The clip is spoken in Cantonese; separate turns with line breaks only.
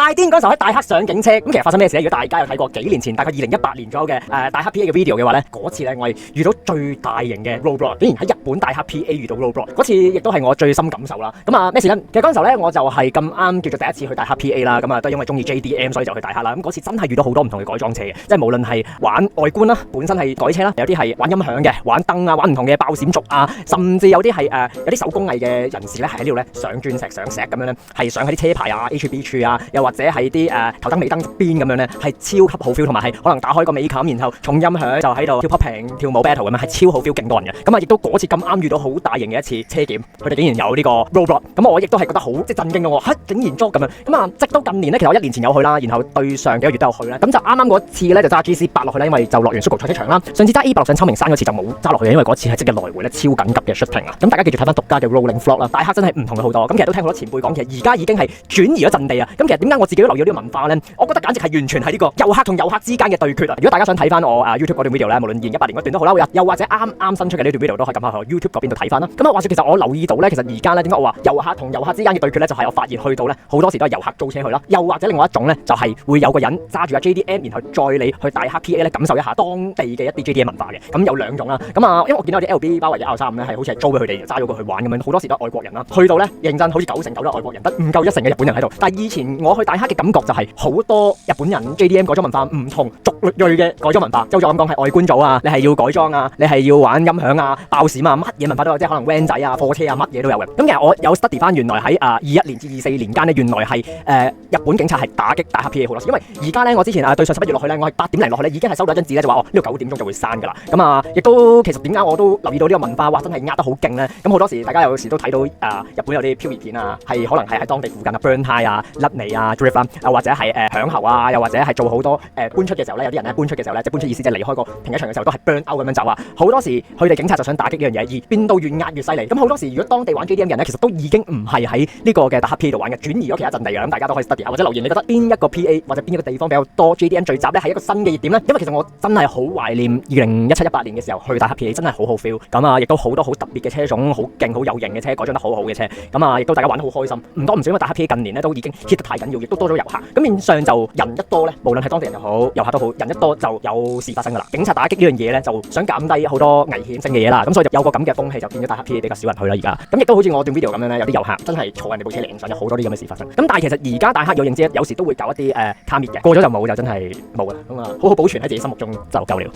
大癲嗰時候喺大黑上警車，咁其實發生咩事咧？如果大家有睇過幾年前，大概2018年左右嘅大黑 PA 嘅 video 嘅話咧，嗰次咧我係遇到最大型嘅 roadblock， 竟然喺日本大黑 PA 遇到 roadblock， 嗰次亦都係我最深感受啦。咁咩事咧？其實嗰陣時候咧，我就係咁啱叫做第一次去大黑 PA 啦，咁都係因為中意 JDM 所以就去大黑啦。咁嗰次真係遇到好多唔同嘅改裝車嘅，即係無論係玩外觀啦，本身係改車啦，有啲係玩音響嘅，玩燈啊，玩唔同嘅爆閃族啊，甚至有啲係有啲手工藝嘅人士咧，係喺呢度咧上鑽石上石咁樣咧，係上喺啲車牌啊、HB 處啊，又或者喺啲頭燈尾燈邊咁樣咧，係超級好 feel， 同埋係可能打開個尾冚，然後重音響就喺度跳 popping 跳舞 battle 咁樣，係超好 feel， 勁多人嘅。咁亦都嗰次咁啱遇到好大型嘅一次車檢，佢哋竟然有呢個 roadblock， 咁我亦都係覺得好震驚嘅喎，竟然捉咁樣。直到近年咧，其實我1年前有去啦，然後對上幾個月都有去啦。咁就啱啱嗰次咧就揸 GC8落去啦，因為就落完 Sugo 賽車場啦。上次揸 A8 落上秋名山嗰次就冇揸落去，因為嗰次係即日來回咧超緊急嘅 shooting 啊。咁大家繼續睇翻獨家嘅 rolling vlog 啦，大黑真係唔同咗好多。咁其實都聽好多前輩講，其實而家已經係轉移咗陣地啊。咁其實點解我自己都留意到呢個文化咧？我覺得簡直係完全係呢個遊客同遊客之間嘅對決啊！如果大家想睇翻我YouTube 嗰段 video 咧，無論2018年嗰段都好啦，又或者啱啱新出嘅呢段 video 都可以撳下去 YouTube 嗰邊度睇翻啦。咁話說其實我留意到咧，其實而家咧點解我話遊客同遊客之間嘅對決咧，就係我發現去到咧好多時都係遊客租車去啦，又或者另外一種咧就係會有個人揸住架 JDM， 然後載你去大黑 PA 咧感受一下當地嘅一啲 JDM 文化嘅。咁有兩種啦。咁因為我見到啲 LB 包圍嘅 R35咧係好似係租俾佢哋揸咗過去玩咁樣，好多時都係外國人啦。去到咧認真好似9成9都係外國人，得唔夠1成嘅日本人喺度。但係以前我去大黑嘅感覺就係好多日本人 JDM 改裝文化，唔同族裔嘅改裝文化。就好似我咁講係外觀組啊，你係要改裝啊，你係要玩音響啊、爆閃啊，乜嘢文化都有，即係可能 van 仔啊、貨車啊，乜嘢都有嘅。咁其實我有 study 翻，原來喺21年至24年間咧，原來係日本警察係打擊大黑 PA 好多時，因為而家咧我之前對上11月落去咧，我係8點零落去咧，已經係收到一張紙咧就話呢度9點鐘就會閂㗎啦。咁亦都其實點解我都留意到呢個文化，哇真係呃得好勁咧。咁好多時大家有時都睇到日本有啲漂移片啊，係可能係喺當地附近啊 burn tie 啊、甩尾啊、drift 啊，或者係響喉啊，又或者係做好多搬出嘅時候咧，有啲人咧搬出嘅時候咧，即係搬出意思即係離開個停車場嘅時候都係 burn out 咁樣走啊。好多時佢哋警察就想打擊呢樣嘢，而變到越壓越犀利。咁好多時如果當地玩 JDM 嘅人咧，其實都已經唔係喺呢個嘅大黑 PA 度玩嘅，轉移咗其他陣地嘅。咁大家都可以 study 下或者留言，你覺得邊一個 PA 或者邊一個地方比較多 JDM 聚集咧，係一個新嘅熱點咧？因為其實我真係好懷念2017-18年嘅時候去大黑 PA，真係好好 feel。咁亦都好多好特別嘅車種，好勁好有型嘅車，改裝得好好嘅車。咁亦都大家玩得好開心，唔多唔少，因為大黑 PA 近年咧都已經 hit 得太緊要，亦都多咗遊客。咁面上就人一多咧，無論係當地人又好，遊客都好，人一多就有事發生噶啦。警察打擊呢樣嘢咧，就想減低好多危險性嘅嘢啦。咁所以就有個咁嘅風氣，就變咗大黑 PA 比較少人去啦而家。咁亦都好似我段 video 咁樣咧，有啲遊客真係坐人哋部車嚟影相，有好多啲咁嘅事發生。咁但係其實而家大黑有認知，有時都會搞一啲卡滅嘅，過咗就冇，就真係冇啦。咁好好保存喺自己心目中就夠了。